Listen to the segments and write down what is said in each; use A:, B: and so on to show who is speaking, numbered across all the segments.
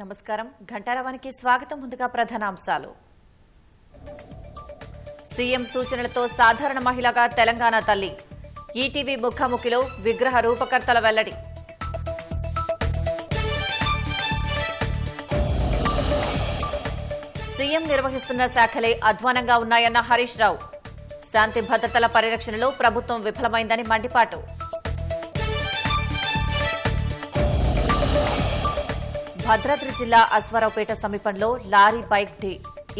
A: నమస్కారం ఘంటారావానికి స్వాగతం. ముందుగా ప్రధానాంశాలు. సీఎం సూచనలతో సాధారణ మహిళగా తెలంగాణ తల్లి. ఈటీవీ ముఖాముఖిలో విగ్రహ రూపకర్తల వెల్లడి. సీఎం నిర్వహిస్తున్న శాఖలే అధ్వానంగా ఉన్నాయన్న హరీష్ రావు. శాంతి భద్రతల పరిరక్షణలో ప్రభుత్వం విఫలమైందని మండిపాటు. భద్రాద్రి జిల్లా అశ్వారావుపేట సమీపంలో లారీ బైక్ ఢీ.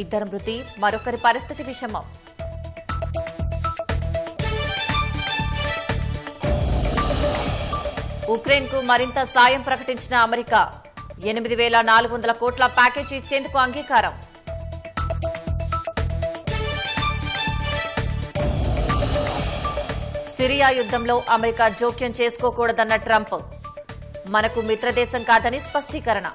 A: 2 మృతి, మరొకరి పరిస్థితి విషమం. ఉక్రెయిన్కు మరింత సాయం ప్రకటించిన అమెరికా. 8,400 కోట్ల ప్యాకేజీ ఇచ్చేందుకు అంగీకారం. సిరియా యుద్దంలో అమెరికా జోక్యం చేసుకోకూడదన్న ట్రంప్. మనకు మిత్రదేశం కాదని స్పష్టీకరణ.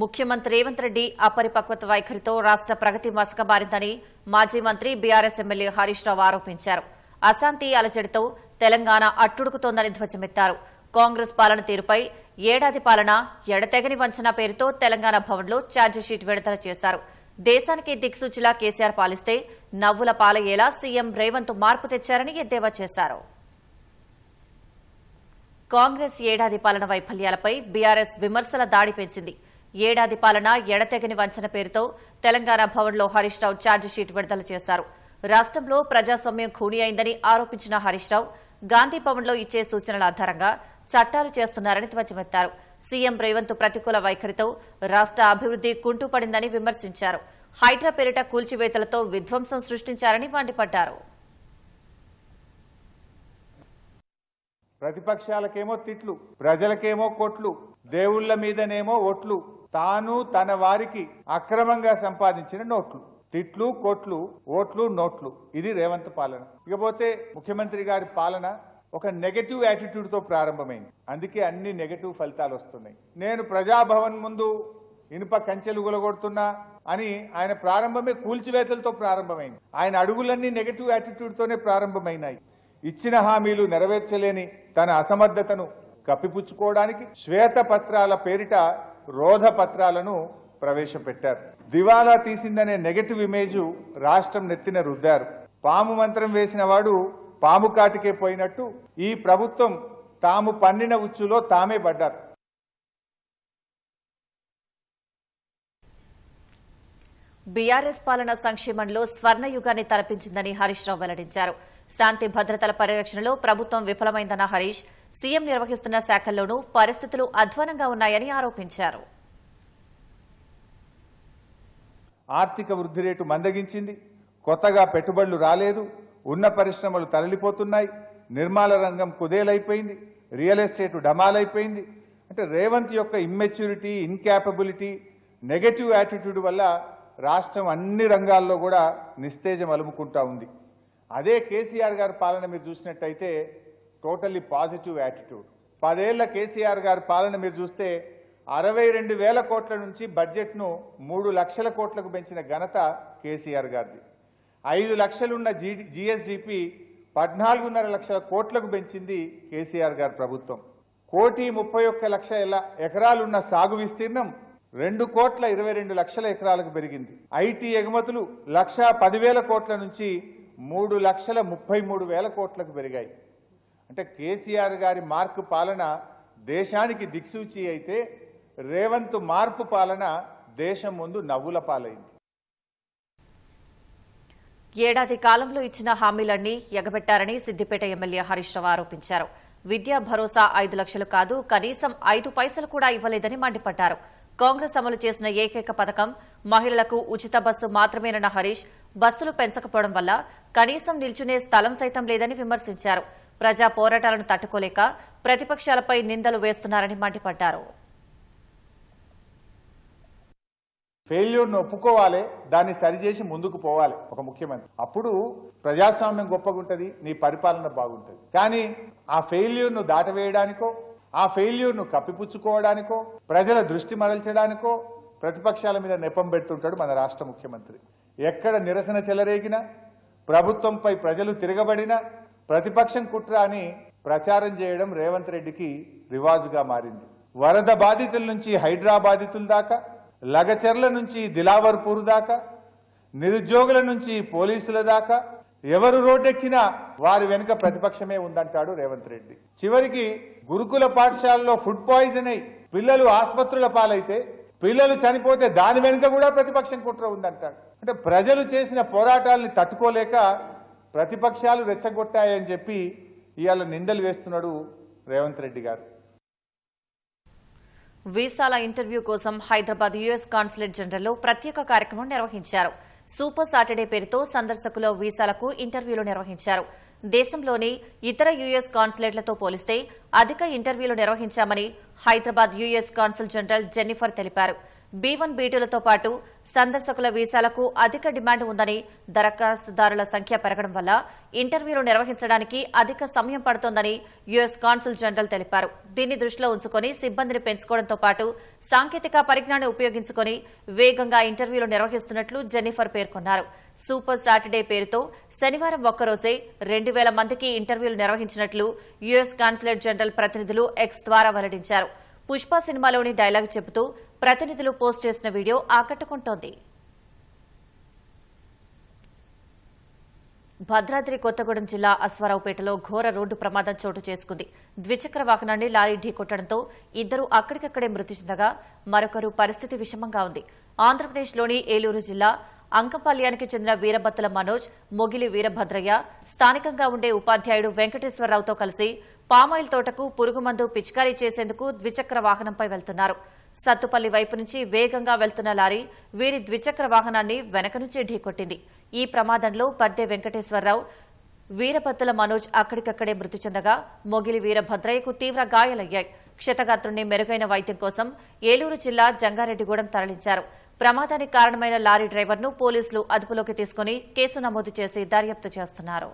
A: ముఖ్యమంత్రి రేవంత్ రెడ్డి అపరిపక్వత వైఖరితో రాష్ట ప్రగతి మసకబారిందని మాజీ మంత్రి బీఆర్ఎస్ ఎమ్మెల్యే హరీష్ రావు ఆరోపించారు. అశాంతి అలజడితో తెలంగాణ అట్టుడుకుతోందని ధ్వజమెత్తారు. కాంగ్రెస్ పాలన తీరుపై ఏడాది పాలన ఎడతెగని వంచన పేరుతో తెలంగాణ భవన్లో ఛార్జిషీట్ విడుదల చేశారు. దేశానికి దిక్సూచిలా కేసీఆర్ పాలిస్తే నవ్వుల పాలయ్యేలా సీఎం రేవంత్ మార్పు తెచ్చారని ఎద్దేవా చేశారు. కాంగ్రెస్ ఏడాది పాలన వైఫల్యాలపై బీఆర్ఎస్ విమర్శల దాడి పెంచింది. ఏడాది పాలన ఎడతెగని వంచన పేరుతో తెలంగాణ భవన్లో హరీష్ రావు ఛార్జిషీట్ విడుదల చేశారు. రాష్టంలో ప్రజాస్వామ్యం ఖూనీ అయిందని ఆరోపించిన హరీష్ రావు గాంధీ భవన్లో ఇచ్చే సూచనల ఆధారంగా చట్టాలు చేస్తున్నారని ధ్వజమెత్తారు. సీఎం రేవంత్ ప్రతికూల వైఖరితో రాష్ట అభివృద్ది కుంటుపడిందని విమర్శించారు. హైడ్రా పేరిట కూల్చివేతలతో విధ్వంసం సృష్టించారని మండిపడ్డారు.
B: ప్రతిపక్షాలకేమో తిట్లు, ప్రజలకేమో కొట్లు, దేవుళ్ల మీదనేమో ఒట్లు, తాను తన వారికి అక్రమంగా సంపాదించిన నోట్లు. తిట్లు, కొట్లు, ఓట్లు, నోట్లు. ఇది రేవంత్ పాలన. ఇకపోతే ముఖ్యమంత్రి గారి పాలన ఒక నెగటివ్ యాటిట్యూడ్ తో ప్రారంభమైంది. అందుకే అన్ని నెగటివ్ ఫలితాలు వస్తున్నాయి. నేను ప్రజాభవన్ ముందు ఇనుప కంచెలు గులగొడుతున్నా అని ఆయన ప్రారంభమే కూల్చివేతలతో ప్రారంభమైంది. ఆయన అడుగులన్నీ నెగటివ్ యాటిట్యూడ్ తోనే ప్రారంభమైనాయి. ఇచ్చిన హామీలు నెరవేర్చలేని తన అసమర్థతను కప్పిపుచ్చుకోవడానికి శ్వేత పత్రాల పేరిట రోధ పత్రాలను ప్రవేశపెట్టారు. దివాలా తీసిందనే నెగటివ్ ఇమేజ్ రాష్ట్రం నెత్తిన రుద్దారు. పాము మంత్రం వేసిన వాడు పాము కాటికే పోయినట్టు ఈ ప్రభుత్వం తాము పన్నిన ఉచ్చులో తామే పడ్డారు.
A: బీఆర్ఎస్ పాలన సంక్షేమంలో స్వర్ణయుగాన్ని తలపించిందని హరీష్ రావు వెల్లడించారు. శాంతి భద్రతల పరిరక్షణలో ప్రభుత్వం విఫలమైందన్న హరీష్ సీఎం నిర్వహిస్తున్న శాఖల్లోనూ పరిస్థితులు అధ్వానంగా ఉన్నాయని ఆరోపించారు.
B: ఆర్థిక వృద్ధి రేటు మందగించింది. కొత్తగా పెట్టుబడులు రాలేదు. ఉన్న పరిశ్రమలు తరలిపోతున్నాయి. నిర్మాణ రంగం కుదేలైపోయింది. Real estate డమాలైపోయింది. అంటే రేవంత్ యొక్క ఇమ్మెచ్యూరిటీ, ఇన్కాపబిలిటీ, నెగటివ్ యాటిట్యూడ్ వల్ల రాష్ట్రం అన్ని రంగాల్లో కూడా నిస్తేజం అలుముకుంటా ఉంది. అదే కేసీఆర్ గారి పాలన మీరు చూసినట్టయితే టోటల్లీ పాజిటివ్ యాటిట్యూడ్. 10 ఏళ్ల కేసీఆర్ గారి పాలన మీరు చూస్తే 62,000 కోట్ల నుంచి బడ్జెట్ను 3 లక్షల కోట్లకు పెంచిన ఘనత కేసీఆర్ గారిది. 5 లక్షలున్న జీఎస్డీపీ 14.5 లక్షల కోట్లకు పెంచింది కేసీఆర్ గారి ప్రభుత్వం. 1,31,00,000 ఎకరాలున్న సాగు విస్తీర్ణం 2,22,00,000 ఎకరాలకు పెరిగింది. ఐటీ ఎగుమతులు 1,10,000 కోట్ల నుంచి 3,33,000 కోట్లకు పెరిగాయి. అంటే కేసీఆర్ గారి మార్పు పాలన దేశానికి దిక్సూచి అయితే రేవంత్ మార్పు పాలన దేశం ముందు నవ్వుల పాలైంది.
A: ఏడాది కాలంలో ఇచ్చిన హామీలన్నీ ఎగబెట్టారని సిద్దిపేట ఎమ్మెల్యే హరీష్ రావు ఆరోపించారు. విద్యా భరోసా 5 లక్షలు కాదు, కనీసం 5 పైసలు కూడా ఇవ్వలేదని మండిపడ్డారు. కాంగ్రెస్ అమలు చేసిన ఏకైక పథకం మహిళలకు ఉచిత బస్సు మాత్రమేనన్న హరీష్ బస్సులు పెంచకపోవడం వల్ల కనీసం నిల్చునే స్థలం సైతం లేదని విమర్శించారు. ప్రజా పోరాటాలను తట్టుకోలేక ప్రతిపక్షాలపై నిందలు వేస్తున్నారని మండిపడ్డారు.
B: ఫెయిల్యూర్ను ఒప్పుకోవాలి, దాన్ని సరిచేసి ముందుకు పోవాలి ఒక ముఖ్యమంత్రి. అప్పుడు ప్రజాస్వామ్యం గొప్పగుంటది, నీ పరిపాలన బాగుంటుంది. కానీ ఆ ఫెయిల్యూర్ను దాటవేయడానికో, ఆ ఫెయిల్యూర్ను కప్పిపుచ్చుకోవడానికో, ప్రజల దృష్టి మరల్చడానికో ప్రతిపక్షాల మీద నెపం పెడుతుంటాడు మన రాష్ట్ర ముఖ్యమంత్రి. ఎక్కడ నిరసన చెలరేగినా, ప్రభుత్వంపై ప్రజలు తిరగబడినా, ప్రతిపక్షం కుట్ర అని ప్రచారం చేయడం రేవంత్ రెడ్డికి రివాజుగా మారింది. వరద బాధితుల నుంచి హైడ్రా బాధితుల దాకా, లగచెర్ల నుంచి దిలావర్పూర్ దాకా, నిరుద్యోగుల నుంచి పోలీసుల దాకా ఎవరు రోడ్డెక్కినా వారి వెనుక ప్రతిపక్షమే ఉందంటాడు రేవంత్ రెడ్డి. చివరికి గురుకుల పాఠశాలలో ఫుడ్ పాయిజన్ అయి పిల్లలు ఆసుపత్రుల పాలైతే, పిల్లలు చనిపోతే దాని వెనుక కూడా ప్రతిపక్షం కుట్ర ఉందంటాడు. అంటే ప్రజలు చేసిన పోరాటాలని తట్టుకోలేక ప్రతిపక్షాలు రెచ్చగొట్టాయని చెప్పి ఇవాళ నిందలు వేస్తున్నాడు రేవంత్ రెడ్డి గారు.
A: వీసాల ఇంటర్వ్యూ కోసం హైదరాబాద్ యుఎస్ కాన్సులేట్ జనరల్లో ప్రత్యేక కార్యక్రమం నిర్వహించారు. సూపర్ సాటర్డే పేరుతో సందర్శకుల వీసాలకు ఇంటర్వ్యూలు నిర్వహించారు. దేశంలోని ఇతర యుఎస్ కాన్సులేట్లతో పోలిస్తే అధిక ఇంటర్వ్యూలు నిర్వహించామని Hyderabad US consul general Jennifer తెలిపారు. B1, B2లతో పాటు సందర్శకుల వీసాలకు అధిక డిమాండ్ ఉందని, దరఖాస్తుదారుల సంఖ్య పెరగడం వల్ల ఇంటర్వ్యూలు నిర్వహించడానికి అధిక సమయం పడుతోందని యుఎస్ కాన్సుల్ జనరల్ తెలిపారు. దీన్ని దృష్టిలో ఉంచుకుని సిబ్బందిని పెంచుకోవడంతో పాటు సాంకేతిక పరిజ్ఞానాన్ని ఉపయోగించుకుని వేగంగా ఇంటర్వ్యూలు నిర్వహిస్తున్నట్లు జెన్నిఫర్ పేర్కొన్నారు. సూపర్ సాటర్డే పేరుతో శనివారం ఒక్కరోజే 2000 మందికి ఇంటర్వ్యూలు నిర్వహించినట్లు యుఎస్ కాన్సులేట్ జనరల్ ప్రతినిధులు ఎక్స్ ద్వారా వెల్లడించారు. పుష్ప సినిమాలోని డైలాగ్ చెబుతూ ప్రతినిధులు పోస్ట్ చేసిన వీడియో ఆకట్టుకుంటోంది. భద్రాద్రి కొత్తగూడెం జిల్లా అశ్వారావుపేటలో ఘోర రోడ్డు ప్రమాదం చోటు చేసుకుంది. ద్విచక్ర వాహనాన్ని లారీ ఢీకొట్టడంతో ఇద్దరు అక్కడికక్కడే మృతి చెందగా మరొకరు పరిస్థితి విషమంగా ఉంది. ఆంధ్రప్రదేశ్లోని ఏలూరు జిల్లా అంకపాల్యానికి చెందిన వీరబత్తుల మనోజ్, మొగిలి వీరభద్రయ్య స్థానికంగా ఉండే ఉపాధ్యాయుడు వెంకటేశ్వరరావుతో కలిసి పామాయిల్ తోటకు పురుగుమందు పిచికారీ చేసేందుకు ద్విచక్ర వాహనంపై వెళ్తున్నారు. సత్తుపల్లి వైపు నుంచి వేగంగా వెళ్తున్న లారీ వీరి ద్విచక్ర వాహనాన్ని వెనక నుంచి ఢీకొట్టింది. ఈ ప్రమాదంలో బద్దె వెంకటేశ్వరరావు, వీరభద్రుల మనోజ్ అక్కడికక్కడే మృతి చెందగా మొగిలి వీరభద్రయ్యకు తీవ్ర గాయాలయ్యాయి. క్షతగాత్రుణ్ణి మెరుగైన వైద్యం కోసం ఏలూరు జిల్లా జంగారెడ్డిగూడెం తరలించారు. ప్రమాదానికి కారణమైన లారీ డ్రైవర్ను పోలీసులు అదుపులోకి తీసుకుని కేసు నమోదు చేసి దర్యాప్తు చేస్తున్నారు.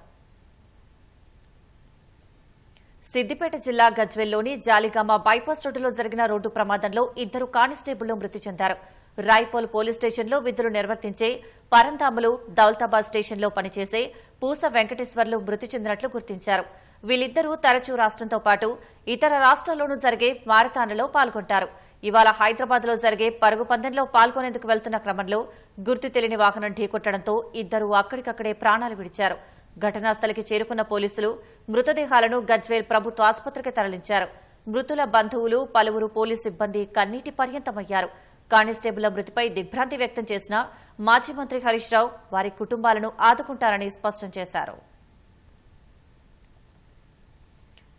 A: సిద్దిపేట జిల్లా గజ్వేల్లోని జాలిగామ బైపాస్ రోడ్డులో జరిగిన రోడ్డు ప్రమాదంలో ఇద్దరు కానిస్టేబుళ్లు మృతి చెందారు. రాయ్పోల్ పోలీస్ స్టేషన్లో విధులు నిర్వర్తించే పరంధాములు, దౌలతాబాద్ స్టేషన్లో పనిచేసే పూస వెంకటేశ్వర్లు మృతి చెందినట్లు గుర్తించారు. వీళ్ళిద్దరూ తరచూ రాష్ట్రంతో పాటు ఇతర రాష్ట్రాల్లోనూ జరిగే మారథాన్లలో పాల్గొంటారు. ఇవాళ హైదరాబాద్లో జరిగే పరుగు పందెంలో పాల్గొనేందుకు వెళ్తున్న క్రమంలో గుర్తు తెలియని వాహనం ఢీకొట్టడంతో ఇద్దరూ అక్కడికక్కడే ప్రాణాలు విడిచారు. ఘటనా స్థలికి చేరుకున్న పోలీసులు మృతదేహాలను గజ్వేల్ ప్రభుత్వ ఆసుపత్రికి తరలించారు. మృతుల బంధువులు, పలువురు పోలీసు సిబ్బంది కన్నీటి పర్యంతమయ్యారు. కానిస్టేబుళ్ల మృతిపై దిగ్భ్రాంతి వ్యక్తం చేసిన మాజీ మంత్రి హరీష్ రావు వారి కుటుంబాలను ఆదుకుంటారని స్పష్టం చేశారు.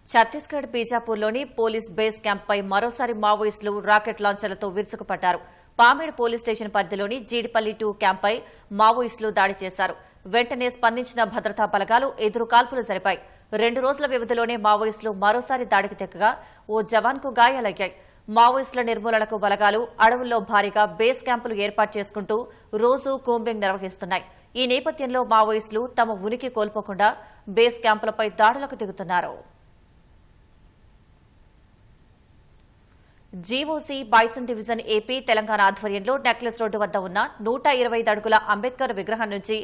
A: ఛత్తీస్గఢ్ బీజాపూర్లోని పోలీస్ బేస్ క్యాంప్పై మరోసారి మావోయిస్టులు రాకెట్ లాంచర్లతో విరుచుకుపడ్డారు. పామేడ్ పోలీస్ స్టేషన్ పరిధిలోని జీడిపల్లి 2 క్యాంప్పై మావోయిస్టులు దాడి చేశారు. వెంటనే స్పందించిన భద్రతా బలగాలు ఎదురు కాల్పులు జరిపాయి. 2 రోజుల వ్యవధిలోనే మావోయిస్టులు మరోసారి దాడికి తెక్కగా ఓ జవాన్కు గాయాలయ్యాయి. మావోయిస్టుల నిర్మూలనకు బలగాలు అడవుల్లో భారీగా బేస్ క్యాంపులు ఏర్పాటు చేసుకుంటూ రోజూ కూంబింగ్ నిర్వహిస్తున్నాయి. ఈ నేపథ్యంలో మావోయిస్టులు తమ ఉనికి కోల్పోకుండా బేస్ క్యాంపులపై దాడులకు దిగుతున్నారు. GOC bison division AP, Telangana ఆధ్వర్యంలో నెక్లెస్ రోడ్డు వద్ద ఉన్న 125 అడుగుల అంబేద్కర్ విగ్రహం నుంచి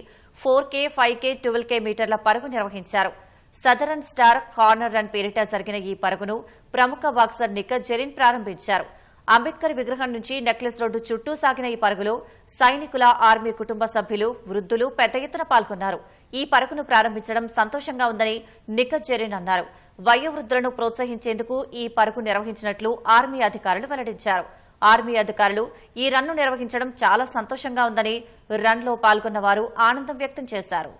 A: 4K, 5K, 12K మీటర్ల పరుగు నిర్వహించారు. సదరన్ స్టార్ కార్నర్ రన్ పేరిట జరిగిన ఈ పరుగును ప్రముఖ బాక్సర్ నిఖత్ జరీన్ ప్రారంభించారు. అంబేద్కర్ విగ్రహం నుంచి నెక్లెస్ రోడ్డు చుట్టూ సాగిన ఈ పరుగులో సైనికుల, ఆర్మీ కుటుంబ సభ్యులు, వృద్ధులు పెద్ద ఎత్తున పాల్గొన్నారు. ఈ పరుగును ప్రారంభించడం సంతోషంగా ఉందని నిఖత్ జరీన్ అన్నారు. వయోవృద్ధులను ప్రోత్సహించేందుకు ఈ పరుగు నిర్వహించినట్లు ఆర్మీ అధికారులు వెల్లడించారు. ఆర్మీ అధికారులు ఈ రన్ను నిర్వహించడం చాలా సంతోషంగా ఉందని రన్లో పాల్గొన్న వారు ఆనందం వ్యక్తం చేశారు.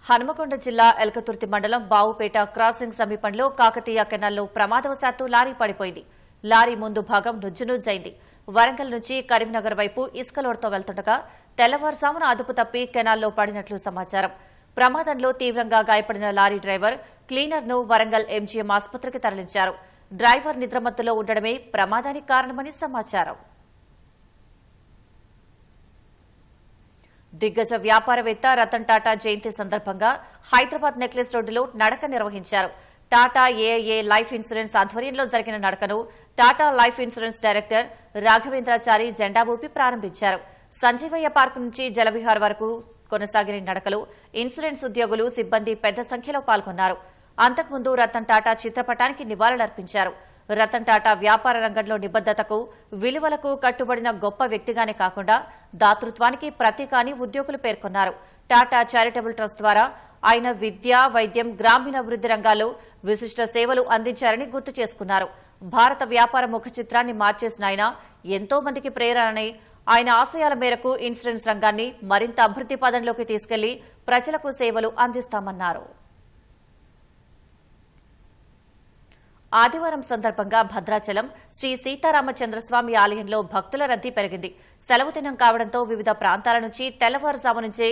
A: హనుమకొండ జిల్లా ఎల్కతుర్తి మండలం బావుపేట క్రాసింగ్ సమీపంలో కాకతీయ కెనాల్లో ప్రమాదవశాత్తు లారీ పడిపోయింది. లారీ ముందు భాగం నుజ్జునుజ్జైంది. వరంగల్ నుంచి కరీంనగర్ వైపు ఇసుక లోడ్తో వెళ్తుండగా తెల్లవారుజామున అదుపు తప్పి కెనాల్లో పడినట్లు సమాచారం. ప్రమాదంలో తీవ్రంగా గాయపడిన లారీ డ్రైవర్, క్లీనర్ను వరంగల్ ఎంజీఎం ఆసుపత్రికి తరలించారు. డ్రైవర్ నిద్రమత్తులో ఉండడమే ప్రమాదానికి కారణమని సమాచారం. దిగ్గజ వ్యాపారవేత్త రతన్ టాటా జయంతి సందర్భంగా హైదరాబాద్ నెక్లెస్ రోడ్డులో నడక నిర్వహించారు. టాటా ఏఐఏ లైఫ్ ఇన్సూరెన్స్ ఆధ్వర్యంలో జరిగిన నడకను Tata life insurance director Raghavendrachari జెండా ఊపి ప్రారంభించారు. సంజీవయ్య పార్క్ నుంచి జలవిహార్ వరకు కొనసాగిన నడకలు ఇన్సూరెన్స్ ఉద్యోగులు సిబ్బంది పెద్ద సంఖ్యలో పాల్గొన్నారు. అంతకుముందు రతన్ టాటా చిత్రపటానికి నివాళులర్పించారు. రతన్ టాటా వ్యాపార రంగంలో నిబద్దతకు, విలువలకు కట్టుబడిన గొప్ప వ్యక్తిగానే కాకుండా దాతృత్వానికి ప్రతీక అని ఉద్యోగులు పేర్కొన్నారు. టాటా చారిటబుల్ ట్రస్ట్ ద్వారా ఆయన విద్య, వైద్యం, గ్రామీణాభివృద్ది రంగాల్లో విశిష్ట సేవలు అందించారని గుర్తు చేసుకున్నారు. భారత వ్యాపార ముఖ చిత్రాన్ని మార్చేసిన ఆయన ఎంతో మందికి ప్రేరణని, ఆయన ఆశయాల మేరకు ఇన్సూరెన్స్ రంగాన్ని మరింత అభివృద్ది పదంలోకి తీసుకెళ్లి ప్రజలకు సేవలు అందిస్తామన్నారు. ఆదివారం సందర్భంగా భద్రాచలం శ్రీ సీతారామచంద్రస్వామి ఆలయంలో భక్తుల రద్దీ పెరిగింది. సెలవు దినం కావడంతో వివిధ ప్రాంతాల నుంచి తెల్లవారుజాము నుంచే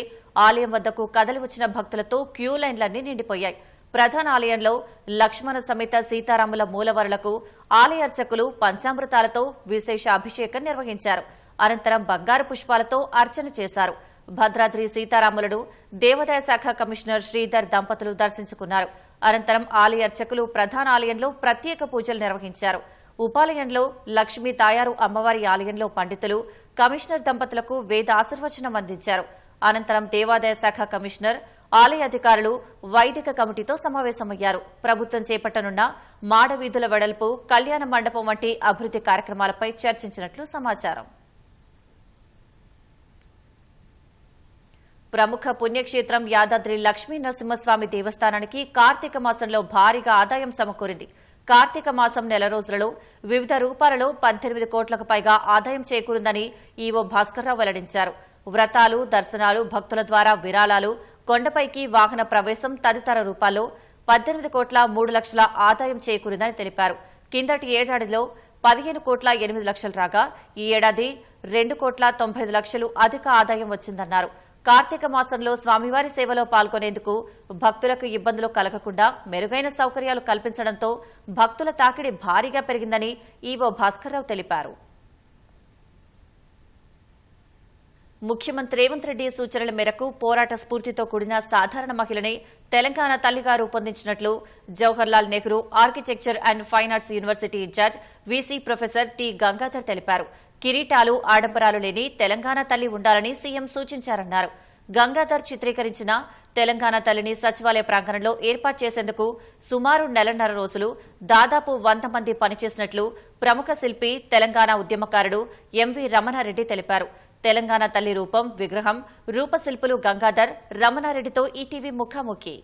A: ఆలయం వద్దకు కదలి వచ్చిన భక్తులతో క్యూ లైన్లన్నీ నిండిపోయాయి. ప్రధాన ఆలయంలో లక్ష్మణ సమేత సీతారాముల మూలవరులకు ఆలయ అర్చకులు పంచామృతాలతో విశేష అభిషేకం నిర్వహించారు. అనంతరం బంగారు పుష్పాలతో అర్చన చేశారు. భద్రాద్రి సీతారాములను దేవాదాయ శాఖ కమిషనర్ శ్రీధర్ దంపతులు దర్శించుకున్నారు. అనంతరం ఆలయ అర్చకులు ప్రధాన ఆలయంలో ప్రత్యేక పూజలు నిర్వహించారు. ఉపాలయంలో లక్ష్మీ తాయారు అమ్మవారి ఆలయంలో పండితులు కమిషనర్ దంపతులకు వేద ఆశీర్వచనం అందించారు. అనంతరం దేవాదాయ శాఖ కమిషనర్, ఆలయ అధికారులు వైదిక కమిటీతో సమావేశమయ్యారు. ప్రభుత్వం చేపట్టనున్న మాడవీధుల వెడల్పు, కళ్యాణ మండపం వంటి అభివృద్ది కార్యక్రమాలపై చర్చించినట్లు సమాచారం. ప్రముఖ పుణ్యక్షేత్రం యాదాద్రి లక్ష్మీ నరసింహస్వామి దేవస్థానానికి కార్తీక మాసంలో భారీగా ఆదాయం సమకూరింది. కార్తీక మాసం నెల రోజులలో వివిధ రూపాలలో 18 కోట్లకు పైగా ఆదాయం చేకూరిందని ఈవో భాస్కర్రావు వెల్లడించారు. వ్రతాలు, దర్శనాలు, భక్తుల ద్వారా విరాళాలు, కొండపైకి వాహన ప్రవేశం తదితర రూపాల్లో 18 కోట్ల 3 లక్షల ఆదాయం చేకూరిందని తెలిపారు. కిందటి ఏడాదిలో 15 కోట్ల 8 లక్షలు రాగా ఈ ఏడాది 2 కోట్ల 95 లక్షలు అధిక ఆదాయం వచ్చిందన్నారు. కార్తీక మాసంలో స్వామివారి సేవలో పాల్గొనేందుకు భక్తులకు ఇబ్బందులు కలగకుండా మెరుగైన సౌకర్యాలు కల్పించడంతో భక్తుల తాకిడి భారీగా పెరిగిందని ఈవో భాస్కర్రావు తెలిపారు. ముఖ్యమంత్రి రేవంత్ రెడ్డి సూచనల మేరకు పోరాట స్ఫూర్తితో కూడిన సాధారణ మహిళని తెలంగాణ తల్లిగా రూపొందించినట్లు Jawaharlal Nehru architecture and fine arts university in charge VC professor T Gangadhar తెలిపారు. కిరీటాలు, ఆడంబరాలు లేని తెలంగాణ తల్లి ఉండాలని సీఎం సూచించారన్నారు. గంగాధర్ చిత్రీకరించిన తెలంగాణ తల్లిని సచివాలయ ప్రాంగణంలో ఏర్పాటు చేసేందుకు సుమారు నెలన్నర రోజులు దాదాపు 100 మంది పనిచేసినట్లు ప్రముఖ శిల్పి, తెలంగాణ ఉద్యమకారుడు ఎంవి రమణారెడ్డి తెలిపారు. తెలంగాణ తల్లి రూపం, విగ్రహం, రూపశిల్పులు గంగాధర్, రమణారెడ్డితో ఈటీవీ ముఖాముఖి.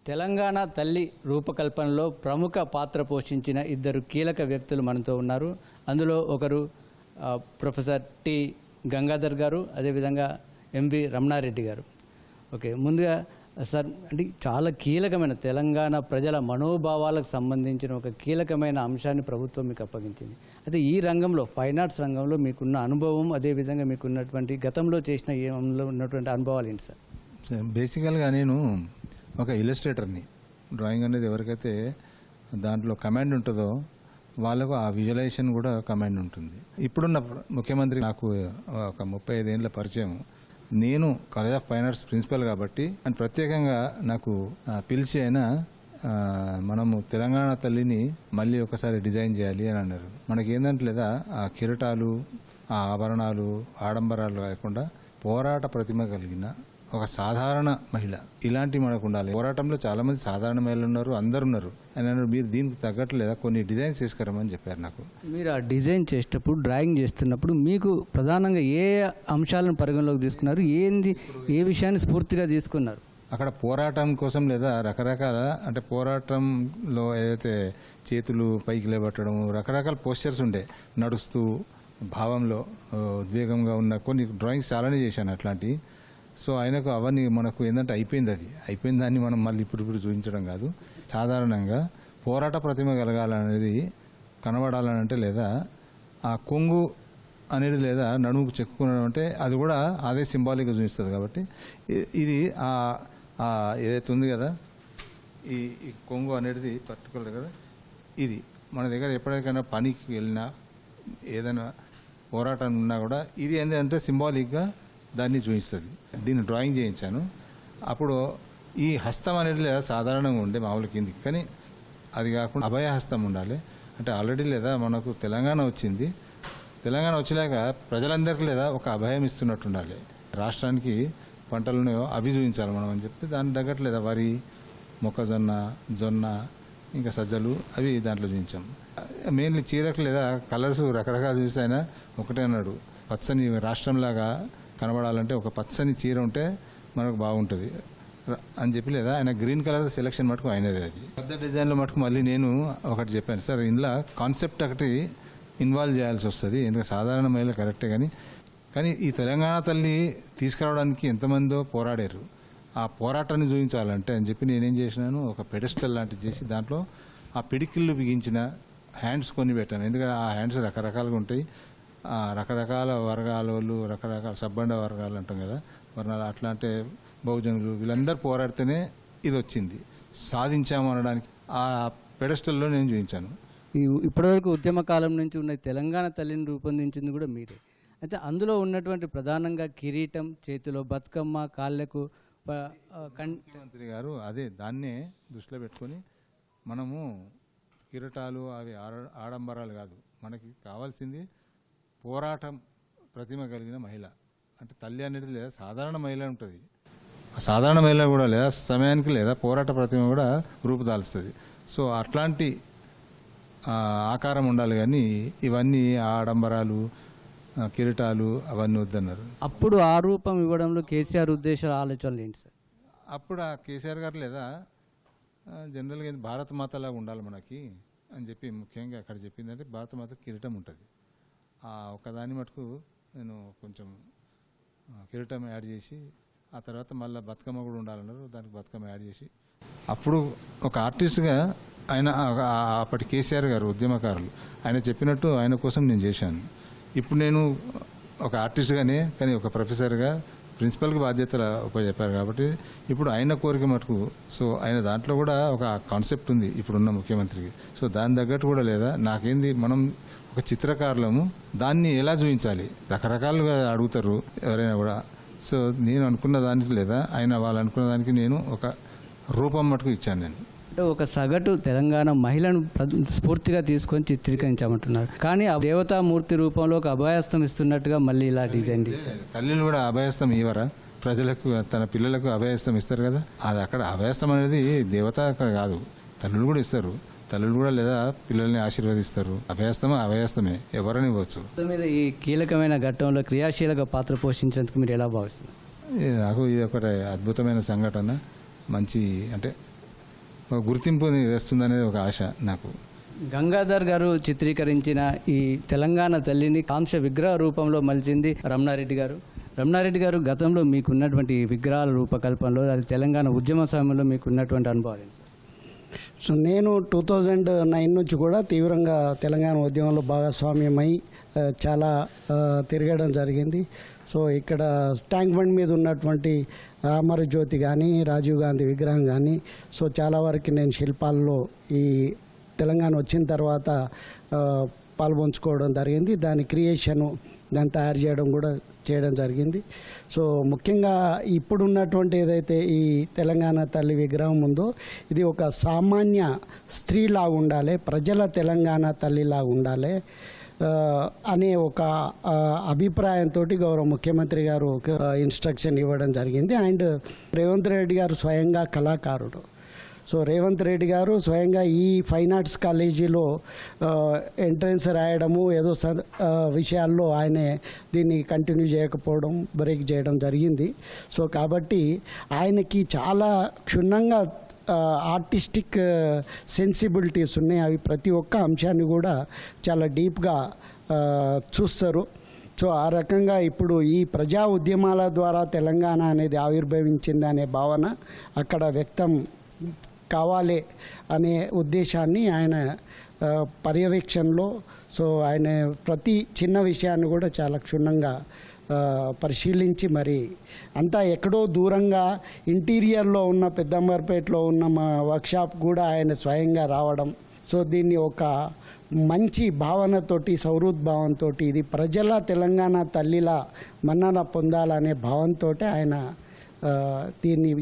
C: తెలంగాణ తల్లి రూపకల్పనలో ప్రముఖ పాత్ర పోషించిన 2 కీలక వ్యక్తులు మనతో ఉన్నారు. అందులో ఒకరు ప్రొఫెసర్ టి గంగాధర్ గారు, అదేవిధంగా ఎంవి రమణారెడ్డి గారు. ఓకే, ముందుగా సార్, అంటే చాలా కీలకమైన తెలంగాణ ప్రజల మనోభావాలకు సంబంధించిన ఒక కీలకమైన అంశాన్ని ప్రభుత్వం మీకు అప్పగించింది. అయితే ఈ రంగంలో, ఫైన్ ఆర్ట్స్ రంగంలో మీకున్న అనుభవం, అదేవిధంగా మీకున్నటువంటి గతంలో చేసిన ఉన్నటువంటి అనుభవాలు ఏంటి సార్?
D: బేసికల్గా నేను ఒక ఇల్లస్ట్రేటర్ని. డ్రాయింగ్ అనేది ఎవరికైతే దాంట్లో కమాండ్ ఉంటుందో వాళ్ళకు ఆ విజువలైజేషన్ కూడా కమాండ్ ఉంటుంది. ఇప్పుడున్న ముఖ్యమంత్రి నాకు ఒక 35 ఏళ్ళ పరిచయం. నేను college of fine arts principal కాబట్టి అండ్ ప్రత్యేకంగా నాకు పిలిచి అయినా మనము తెలంగాణ తల్లిని మళ్ళీ ఒకసారి డిజైన్ చేయాలి అని అన్నారు. మనకి ఏంటంటే లేదా ఆ కిరీటాలు, ఆ ఆభరణాలు, ఆడంబరాలు కాకుండా పోరాట ప్రతిమ కలిగిన ఒక సాధారణ మహిళ, ఇలాంటివి మనకు ఉండాలి. పోరాటంలో చాలా మంది సాధారణ మహిళలు ఉన్నారు, అందరు ఉన్నారు. ఆయన మీరు దీనికి తగ్గట్లేదా కొన్ని డిజైన్స్ తీసుకురమని చెప్పారు నాకు.
C: మీరు ఆ డిజైన్ చేసేటప్పుడు, డ్రాయింగ్ చేస్తున్నప్పుడు మీకు ప్రధానంగా ఏ అంశాలను పరిగణలోకి తీసుకున్నారు? ఏ విషయాన్ని స్ఫూర్తిగా తీసుకున్నారు?
D: అక్కడ పోరాటం కోసం లేదా రకరకాల, అంటే పోరాటంలో ఏదైతే చేతులు పైకి లేబట్టడం, రకరకాల పోస్చర్స్ ఉండే, నడుస్తూ భావంలో ఉద్వేగంగా ఉన్న కొన్ని డ్రాయింగ్స్ చాలానే చేశాను అట్లాంటివి. సో ఆయనకు అవన్నీ మనకు ఏంటంటే అయిపోయిన దాన్ని మనం మళ్ళీ ఇప్పుడు చూపించడం కాదు. సాధారణంగా పోరాట ప్రతిమ కలగాలనేది, కనబడాలనంటే లేదా ఆ కొంగు అనేది లేదా నడుముకు చెక్కుకోవడం అంటే అది కూడా అదే సింబాలిక్గా చూపిస్తుంది. కాబట్టి ఇది ఏదైతే ఉంది కదా, ఈ కొంగు అనేది పర్టికులర్ కదా, ఇది మన దగ్గర ఎప్పటికైనా పనికి వెళ్ళినా ఏదైనా పోరాటం ఉన్నా కూడా ఇది ఏంటంటే సింబాలిక్గా దాన్ని చూపిస్తుంది. దీన్ని డ్రాయింగ్ చేయించాను. అప్పుడు ఈ హస్తం అనేది లేదా సాధారణంగా ఉండే మామూలు కిందికి, కానీ అది కాకుండా అభయ హస్తం ఉండాలి. అంటే ఆల్రెడీ లేదా మనకు తెలంగాణ వచ్చింది, తెలంగాణ వచ్చేలాక ప్రజలందరికీ లేదా ఒక అభయం ఇస్తున్నట్టు ఉండాలి. రాష్ట్రానికి పంటలను అవి చూపించాలి మనం అని చెప్తే దానికి తగ్గట్టు లేదా వరి, మొక్కజొన్న, జొన్న, ఇంకా సజ్జలు అవి దాంట్లో చూపించాం. మెయిన్లీ చీరకు లేదా కలర్స్ రకరకాలు చూసి ఆయన ఒకటే అన్నాడు, పచ్చని రాష్ట్రంలాగా కనబడాలంటే ఒక పచ్చని చీర ఉంటే మనకు బాగుంటుంది అని చెప్పి లేదా ఆయన గ్రీన్ కలర్ సెలెక్షన్ మటుకు అయినది. అది పెద్ద డిజైన్లో మటుకు మళ్ళీ నేను ఒకటి చెప్పాను సార్, ఇందులో కాన్సెప్ట్ ఒకటి ఇన్వాల్వ్ చేయాల్సి వస్తుంది. ఎందుకంటే సాధారణ మహిళ కరెక్టే కానీ ఈ తెలంగాణ తల్లి తీసుకురావడానికి ఎంతమందో పోరాడారు. ఆ పోరాటాన్ని చూపించాలంటే అని చెప్పి నేనేం చేసినాను, ఒక పెడెస్టల్ లాంటిది చేసి దాంట్లో ఆ పిడికిళ్ళు బిగించిన హ్యాండ్స్ కొని పెట్టాను. ఎందుకంటే ఆ హ్యాండ్స్ రకరకాలుగా ఉంటాయి. రకరకాల వర్గాల వాళ్ళు, రకరకాల సబ్బండ వర్గాలు అంటాం కదా, వర్ణాలు అట్లా అంటే బహుజనులు వీళ్ళందరూ పోరాడితేనే ఇది వచ్చింది, సాధించాము అనడానికి ఆ పెడెస్టల్లో నేను చూపించాను.
C: ఇప్పటివరకు ఉద్యమ కాలం నుంచి ఉన్న తెలంగాణ తల్లిని రూపొందించింది కూడా మీరే. అయితే అందులో ఉన్నటువంటి ప్రధానంగా కిరీటం, చేతిలో బతుకమ్మ, కాళ్ళకు
D: ముఖ్యమంత్రి గారు అదే దాన్నే దృష్టిలో పెట్టుకొని మనము కిరీటాలు అవి ఆడంబరాలు కాదు, మనకి కావాల్సింది పోరాటం ప్రతిమ కలిగిన మహిళ. అంటే తల్లి అనేది లేదా సాధారణ మహిళ ఉంటుంది, ఆ సాధారణ మహిళ కూడా లేదా సమయానికి లేదా పోరాట ప్రతిమ కూడా రూపుదాల్స్తుంది. సో అట్లాంటి ఆకారం ఉండాలి. కానీ ఇవన్నీ ఆడంబరాలు, కిరీటాలు అవన్నీ వద్దన్నారు.
C: అప్పుడు ఆ రూపం ఇవ్వడంలో కేసీఆర్ ఉద్దేశాలు, ఆలోచనలు ఏంటి సార్?
D: అప్పుడు ఆ కేసీఆర్ గారు లేదా జనరల్గా భారత మాతలాగా ఉండాలి మనకి అని చెప్పి ముఖ్యంగా అక్కడ చెప్పిందంటే భారత మాత కిరీటం ఉంటుంది. ఆ ఒకదాని మటుకు నేను కొంచెం కిరీటం యాడ్ చేసి ఆ తర్వాత మళ్ళీ బతుకమ్మ కూడా ఉండాలన్నారు, దానికి బతుకమ్మ యాడ్ చేసి అప్పుడు ఒక ఆర్టిస్ట్గా ఆయన అప్పటి కేసీఆర్ గారు ఉద్యమకారులు ఆయన చెప్పినట్టు ఆయన కోసం నేను చేశాను. ఇప్పుడు నేను ఒక ఆర్టిస్ట్గానే కానీ ఒక ప్రొఫెసర్గా ప్రిన్సిపల్కి బాధ్యతలు చెప్పారు కాబట్టి ఇప్పుడు ఆయన కోరిక మటుకు సో ఆయన దాంట్లో కూడా ఒక కాన్సెప్ట్ ఉంది ఇప్పుడున్న ముఖ్యమంత్రికి. సో దాని తగ్గట్టు కూడా లేదా నాకేంది మనం ఒక చిత్రకారులము దాన్ని ఎలా చూపించాలి, రకరకాలుగా అడుగుతారు ఎవరైనా కూడా. సో నేను అనుకున్న దానికి లేదా ఆయన వాళ్ళు అనుకున్న దానికి నేను ఒక రూపం మటుకు ఇచ్చాను. నేను
C: అంటే ఒక సగటు తెలంగాణ మహిళను స్ఫూర్తిగా తీసుకొని చిత్రీకరించామంటున్నారు, కానీ ఆ దేవతామూర్తి రూపంలో ఒక అభయస్తం ఇస్తున్నట్టుగా మళ్ళీ ఇలా డిజైన్ చేశారు.
D: తల్లిలు కూడా అభయస్తం ఇవ్వరా? ప్రజలకు తన పిల్లలకు అభయస్తం ఇస్తారు కదా, అది అక్కడ అభయస్తం అనేది దేవత అక్కడ కాదు, తల్లులు కూడా ఇస్తారు. తల్లులు కూడా లేదా పిల్లల్ని ఆశీర్వదిస్తారు. అభయస్తమే ఎవరని ఇవ్వచ్చు.
C: మీద ఈ కీలకమైన ఘట్టంలో క్రియాశీలక పాత్ర పోషించేందుకు మీరు ఎలా భావిస్తున్నారు?
D: నాకు ఇది ఒకటి అద్భుతమైన సంఘటన, మంచి అంటే ఒక గుర్తింపు వేస్తుందనేది ఒక ఆశ నాకు.
C: గంగాధర్ గారు చిత్రీకరించిన ఈ తెలంగాణ తల్లిని కాంస్య విగ్రహ రూపంలో మలిచింది రమణారెడ్డి గారు. రమణారెడ్డి గారు, గతంలో మీకున్నటువంటి విగ్రహాల రూపకల్పనలో అది తెలంగాణ ఉద్యమ సమయంలో మీకున్నటువంటి అనుభవాలు?
E: సో నేను 2009 నుంచి కూడా తీవ్రంగా తెలంగాణ ఉద్యమంలో భాగస్వామ్యమై చాలా తిరగడం జరిగింది. సో ఇక్కడ ట్యాంక్ బండ్ మీద ఉన్నటువంటి అమరజ్యోతి కానీ, రాజీవ్ గాంధీ విగ్రహం కానీ, సో చాలా వరకు నేను శిల్పాల్లో ఈ తెలంగాణ వచ్చిన తర్వాత పాల్పంచుకోవడం జరిగింది. దాని క్రియేషను, దాన్ని తయారు చేయడం జరిగింది. సో ముఖ్యంగా ఇప్పుడున్నటువంటి ఏదైతే ఈ తెలంగాణ తల్లి విగ్రహం ఉందో ఇది ఒక సామాన్య స్త్రీలాగా ఉండాలి, ప్రజల తెలంగాణ తల్లిలాగా ఉండాలి అనే ఒక అభిప్రాయంతో గౌరవ ముఖ్యమంత్రి గారు ఒక ఇన్స్ట్రక్షన్ ఇవ్వడం జరిగింది. అండ్ రేవంత్ రెడ్డి గారు స్వయంగా కళాకారుడు. సో రేవంత్ రెడ్డి గారు స్వయంగా ఈ ఫైన్ ఆర్ట్స్ కాలేజీలో ఎంట్రన్స్ రాయడము ఏదో విషయాల్లో ఆయనే దీన్ని కంటిన్యూ చేయకపోవడం, బ్రేక్ చేయడం జరిగింది. సో కాబట్టి ఆయనకి చాలా క్షుణ్ణంగా ఆర్టిస్టిక్ సెన్సిబిలిటీస్ ఉన్నాయి. అవి ప్రతి ఒక్క అంశాన్ని కూడా చాలా డీప్గా చూస్తారు. సో ఆ రకంగా ఇప్పుడు ఈ ప్రజా ఉద్యమాల ద్వారా తెలంగాణ అనేది ఆవిర్భవించింది అనే భావన అక్కడ వ్యక్తం కావాలి అనే ఉద్దేశాన్ని ఆయన పర్యవేక్షణలో సో ఆయన ప్రతి చిన్న విషయాన్ని కూడా చాలా క్షుణ్ణంగా పరిశీలించి మరి అంతా ఎక్కడో దూరంగా ఇంటీరియర్లో ఉన్న పెద్దంబర్పేటలో ఉన్న మా వర్క్షాప్ కూడా ఆయన స్వయంగా రావడం. సో దీన్ని ఒక మంచి భావనతోటి, సౌహృద్భావంతో ఇది ప్రజల తెలంగాణ తల్లిలా మన్నన పొందాలనే భావంతో ఆయన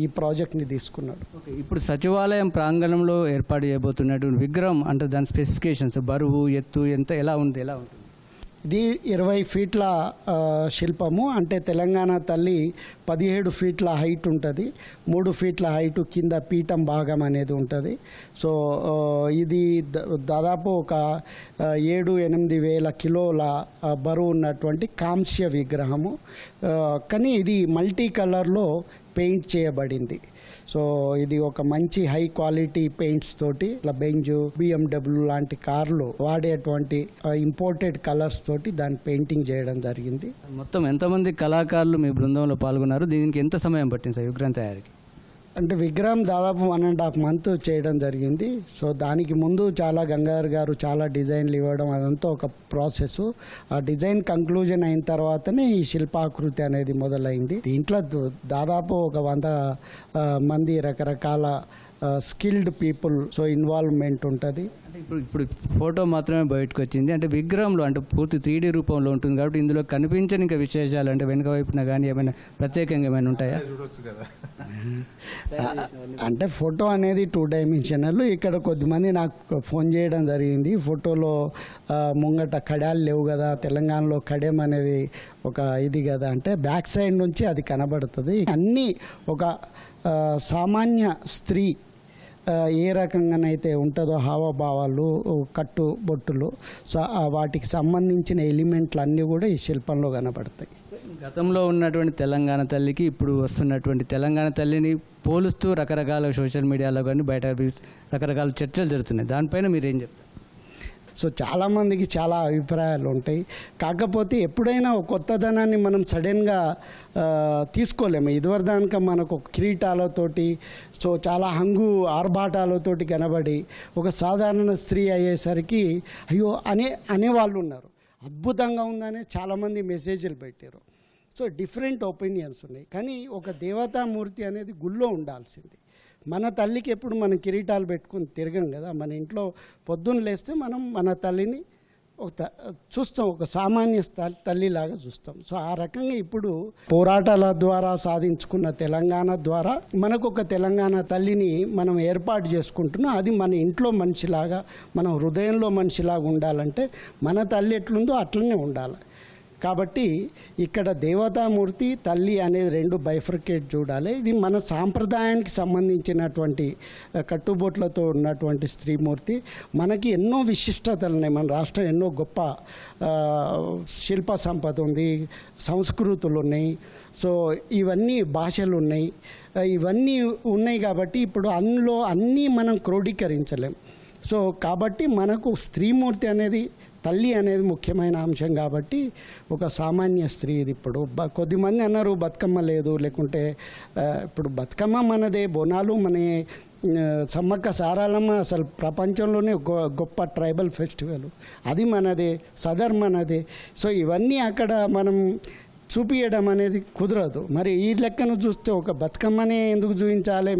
E: ఈ ప్రాజెక్ట్ని తీసుకున్నాడు.
C: ఓకే, ఇప్పుడు సచివాలయం ప్రాంగణంలో ఏర్పాటు చేయబోతున్నటువంటి విగ్రహం అంటే దాని స్పెసిఫికేషన్స్, బరువు, ఎత్తు ఎంత ఎలా ఉంటుంది?
E: ఇది 20 ఫీట్ల శిల్పము. అంటే తెలంగాణ తల్లి 17 ఫీట్ల హైట్ ఉంటుంది, 3 ఫీట్ల హైట్ కింద పీఠం భాగం అనేది ఉంటుంది. సో ఇది దాదాపు ఒక 7-8 వేల కిలోల బరువు ఉన్నటువంటి కాంస్య విగ్రహము. కానీ ఇది మల్టీ కలర్లో పెయింట్ చేయబడింది. సో ఇది ఒక మంచి హై క్వాలిటీ పెయింట్స్ తోటి ఇట్లా బెంజ్, BMW లాంటి కార్లు వాడేటువంటి ఇంపోర్టెడ్ కలర్స్ తోటి దాన్ని పెయింటింగ్ చేయడం జరిగింది.
C: మొత్తం ఎంతమంది కళాకారులు మీ బృందంలో పాల్గొన్నారు? దీనికి ఎంత సమయం పట్టింది సార్ విగ్రహం తయారీకి?
E: అంటే విగ్రహం దాదాపు 1.5 మంత్ చేయడం జరిగింది. సో దానికి ముందు చాలా గంగాధర్ గారు చాలా డిజైన్లు ఇవ్వడం అదంతా ఒక ప్రాసెస్. ఆ డిజైన్ కంక్లూజన్ అయిన తర్వాతనే ఈ శిల్పాకృతి అనేది మొదలైంది. దీంట్లో దాదాపు ఒక 100 మంది రకరకాల స్కిల్డ్ పీపుల్ సో ఇన్వాల్వ్మెంట్ ఉంటుంది.
C: అంటే ఇప్పుడు ఫోటో మాత్రమే బయటకు వచ్చింది. అంటే విగ్రహంలో అంటే పూర్తి 3D రూపంలో ఉంటుంది కాబట్టి ఇందులో కనిపించని ఇంకా విశేషాలు అంటే వెనుక వైపున కానీ ఏమైనా ప్రత్యేకంగా ఏమైనా ఉంటాయా?
E: అంటే ఫోటో అనేది 2 డైమెన్షనల్. ఇక్కడ కొద్దిమంది నాకు ఫోన్ చేయడం జరిగింది, ఫోటోలో ముంగట కడాలు లేవు కదా, తెలంగాణలో కడెం అనేది ఒక ఇది కదా అంటే బ్యాక్ సైడ్ నుంచి అది కనబడుతుంది. అన్నీ ఒక సామాన్య స్త్రీ ఏ రకంగానైతే ఉంటుందో హావభావాలు, కట్టు బొట్టులు, సో వాటికి సంబంధించిన ఎలిమెంట్లు అన్నీ కూడా ఈ శిల్పంలో కనబడతాయి.
C: గతంలో ఉన్నటువంటి తెలంగాణ తల్లికి ఇప్పుడు వస్తున్నటువంటి తెలంగాణ తల్లిని పోలుస్తూ రకరకాల సోషల్ మీడియాలో కానీ బయట రకరకాల చర్చలు జరుగుతున్నాయి. దానిపైన మీరు ఏం చెప్తారు?
E: సో చాలామందికి చాలా అభిప్రాయాలు ఉంటాయి. కాకపోతే ఎప్పుడైనా ఒక కొత్తదనాన్ని మనం సడన్గా తీసుకోలేము. ఇదివరదానిక మనకు కిరీటాలతోటి సో చాలా హంగు ఆర్భాటాలతోటి కనబడి ఒక సాధారణ స్త్రీ అయ్యేసరికి అయ్యో అనేవాళ్ళు ఉన్నారు. అద్భుతంగా ఉందనే చాలామంది మెసేజ్లు పెట్టారు. సో డిఫరెంట్ ఒపీనియన్స్ ఉన్నాయి. కానీ ఒక దేవతామూర్తి అనేది గుళ్ళో ఉండాల్సింది. మన తల్లికి ఎప్పుడు మనం కిరీటాలు పెట్టుకుని తిరగం కదా. మన ఇంట్లో పొద్దున్న లేస్తే మనం మన తల్లిని చూస్తాం, ఒక సామాన్య తల్లిలాగా చూస్తాం. సో ఆ రకంగా ఇప్పుడు పోరాటాల ద్వారా సాధించుకున్న తెలంగాణ ద్వారా మనకు ఒక తెలంగాణ తల్లిని మనం ఏర్పాటు చేసుకుంటున్నాం. అది మన ఇంట్లో మనిషిలాగా, మన హృదయంలో మనిషిలాగా ఉండాలంటే మన తల్లి ఎట్లుందో అట్లనే ఉండాలి. కాబట్టి ఇక్కడ దేవతామూర్తి తల్లి అనేది 2 బైఫర్కేట్ చూడాలి. ఇది మన సాంప్రదాయానికి సంబంధించినటువంటి కట్టుబొట్లతో ఉన్నటువంటి స్త్రీమూర్తి. మనకి ఎన్నో విశిష్టతలు ఉన్నాయి. మన రాష్ట్రం ఎన్నో గొప్ప శిల్ప సంపద ఉంది, సంస్కృతులు ఉన్నాయి. సో ఇవన్నీ భాషలు ఉన్నాయి, ఇవన్నీ ఉన్నాయి. కాబట్టి ఇప్పుడు అందులో అన్నీ మనం క్రోడీకరించలేం. సో కాబట్టి మనకు స్త్రీమూర్తి అనేది తల్లి అనేది ముఖ్యమైన అంశం. కాబట్టి ఒక సామాన్య స్త్రీ ఇది. ఇప్పుడు కొద్దిమంది అన్నారు బతుకమ్మ లేదు, లేకుంటే ఇప్పుడు బతుకమ్మ మనదే, బోనాలు మన సమ్మక్క సారాలమ్మ అసలు ప్రపంచంలోనే గొప్ప ట్రైబల్ ఫెస్టివల్, అది మనదే, సదర్ మనదే. సో ఇవన్నీ అక్కడ మనం చూపించడం అనేది కుదరదు. మరి ఈ లెక్కను చూస్తే ఒక బతుకమ్మనే ఎందుకు చూపించాలి,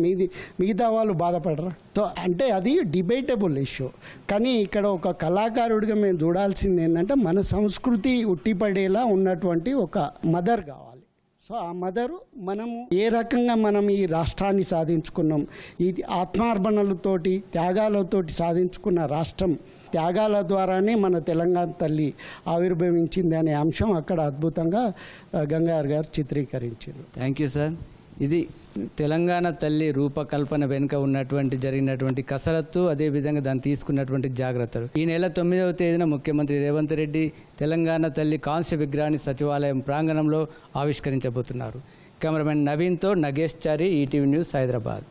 E: మిగతా వాళ్ళు బాధపడరా? సో అంటే అది డిబేటబుల్ ఇష్యూ. కానీ ఇక్కడ ఒక కళాకారుడిగా మేము చూడాల్సింది ఏంటంటే మన సంస్కృతి ఉట్టిపడేలా ఉన్నటువంటి ఒక మదర్ కావాలి. సో ఆ మదరు మనము ఏ రకంగా మనం ఈ రాష్ట్రాన్ని సాధించుకున్నాం, ఇది ఆత్మార్పణలతోటి త్యాగాలతోటి సాధించుకున్న రాష్ట్రం, త్యాగాల ద్వారానే మన తెలంగాణ తల్లి ఆవిర్భవించింది అనే అంశం అక్కడ అద్భుతంగా గంగాధర్ గారు చిత్రీకరించారు.
C: Thank you sir. ఇది తెలంగాణ తల్లి రూపకల్పన వెనుక ఉన్నటువంటి జరిగినటువంటి కసరత్తు, అదేవిధంగా దాన్ని తీసుకున్నటువంటి జాగ్రత్తలు. ఈ నెల 9వ తేదీన ముఖ్యమంత్రి రేవంత్ రెడ్డి తెలంగాణ తల్లి కాంస్య విగ్రహాన్ని సచివాలయం ప్రాంగణంలో ఆవిష్కరించబోతున్నారు. కెమెరామెన్ నవీన్తో నగేష్ చారి, ఈటీవీ న్యూస్, హైదరాబాద్.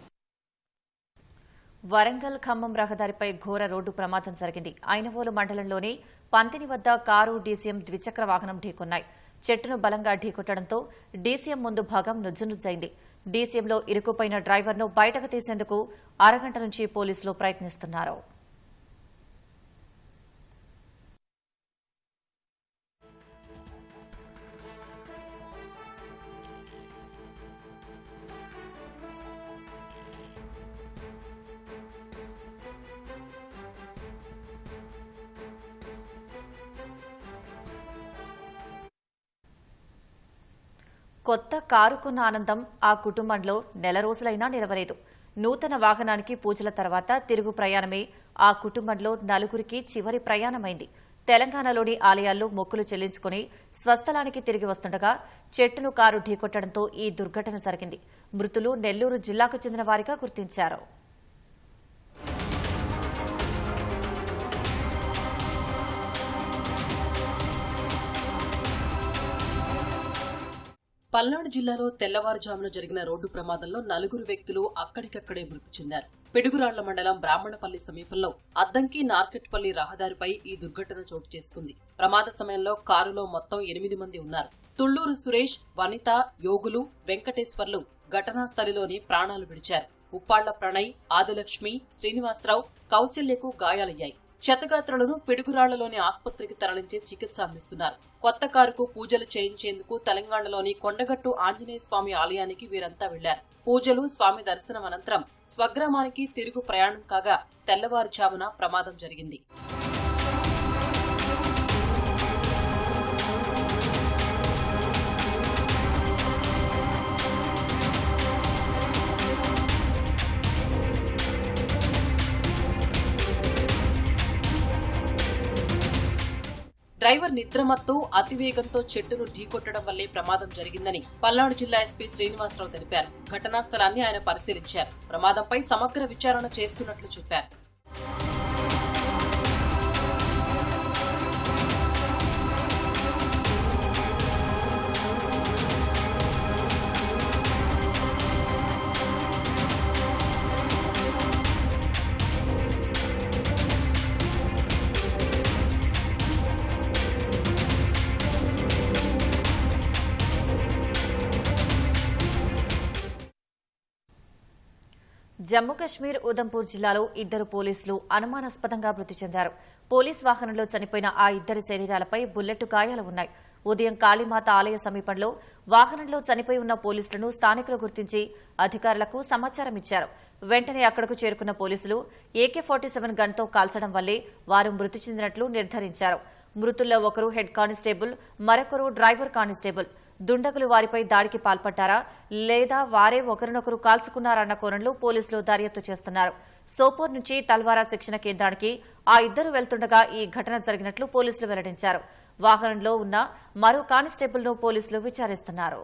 A: వరంగల్ ఖమ్మం రహదారిపై ఘోర రోడ్డు ప్రమాదం జరిగింది. ఐనవోలు మండలంలోని పంతిని వద్ద కారు, డీసీఎం ద్విచక్ర వాహనం ఢీకొన్నాయి. చెట్టును బలంగా ఢీకొట్టడంతో డీసీఎం ముందు భాగం నుజ్జునుజ్జైంది. డీసీఎంలో ఇరుక్కుపోయిన డ్రైవర్ను బయటకు తీసేందుకు అరగంట నుంచి పోలీసులు ప్రయత్నిస్తున్నారు. కొత్త కారుకున్న ఆనందం ఆ కుటుంబంలో నెల రోజులైనా నిలవలేదు. నూతన వాహనానికి పూజల తర్వాత తిరుగు ప్రయాణమే ఆ కుటుంబంలో నలుగురికి చివరి ప్రయాణమైంది. తెలంగాణలోని ఆలయాల్లో మొక్కులు చెల్లించుకుని స్వస్థలానికి తిరిగి వస్తుండగా చెట్టును కారు ఢీకొట్టడంతో ఈ దుర్ఘటన జరిగింది. మృతులు నెల్లూరు జిల్లాకు చెందిన వారిగా గుర్తించారు.
F: పల్నాడు జిల్లాలో తెల్లవారుజామున జరిగిన రోడ్డు ప్రమాదంలో 4 వ్యక్తులు అక్కడికక్కడే మృతి చెందారు. పిడుగురాళ్ల మండలం బ్రాహ్మణపల్లి సమీపంలో అద్దంకి నార్కెట్పల్లి రహదారిపై ఈ దుర్ఘటన చోటు చేసుకుంది. ప్రమాద సమయంలో కారులో మొత్తం 8 మంది ఉన్నారు. తుళ్లూరు సురేష్, వనిత, యోగులు, వెంకటేశ్వర్లు ఘటనా స్థలిలోనే ప్రాణాలు విడిచారు. ఉప్పాళ్ల ప్రణయ్, ఆదిలక్ష్మి, శ్రీనివాసరావు, కౌశల్యకు గాయాలయ్యాయి. క్షతగాత్రులను పిడుగురాళ్లలోని ఆసుపత్రికి తరలించి చికిత్స అందిస్తున్నారు. కొత్త కారుకు పూజలు చేయించేందుకు తెలంగాణలోని కొండగట్టు ఆంజనేయ స్వామి ఆలయానికి వీరంతా వెళ్లారు. పూజలు, స్వామి దర్శనం అనంతరం స్వగ్రామానికి తిరుగు ప్రయాణం కాగా తెల్లవారుజామున ప్రమాదం జరిగింది. డ్రైవర్ నిద్రమత్తు అతివేగంతో చెట్టును ఢీకొట్టడం వల్లే ప్రమాదం జరిగిందని పల్నాడు జిల్లా ఎస్పీ శ్రీనివాసరావు తెలిపారు. ఘటనా స్థలాన్ని ఆయన పరిశీలించారు. ప్రమాదంపై సమగ్ర విచారణ చేస్తున్నట్లు చెప్పారు.
A: జమ్మూ కశ్మీర్ ఉదంపూర్ జిల్లాలో 2 పోలీసులు అనుమానాస్పదంగా మృతి చెందారు. పోలీస్ వాహనంలో చనిపోయిన ఆ 2 శరీరాలపై బుల్లెట్ గాయాలు ఉన్నాయి. ఉదయం కాళీమాత ఆలయ సమీపంలో వాహనంలో చనిపోయి ఉన్న పోలీసులను స్థానికులు గుర్తించి అధికారులకు సమాచారం ఇచ్చారు. వెంటనే అక్కడకు చేరుకున్న పోలీసులు AK-47 గన్తో కాల్చడం వల్లే వారు మృతి చెందినట్లు నిర్ధారించారు. మృతుల్లో ఒకరు హెడ్ కానిస్టేబుల్, మరొకరు డ్రైవర్ కానిస్టేబుల్. దుండగులు వారిపై దాడికి పాల్పడ్డారా లేదా వారే ఒకరినొకరు కాల్చుకున్నారన్న కోణంలో పోలీసులు దర్యాప్తు చేస్తున్నారు. సోపోర్ నుంచి తల్వారా శిక్షణ కేంద్రానికి ఆ 2 వెళ్తుండగా ఈ ఘటన జరిగినట్లు పోలీసులు వెల్లడించారు. వాహనంలో ఉన్న మరో కానిస్టేబుల్ను పోలీసులు విచారిస్తున్నారు.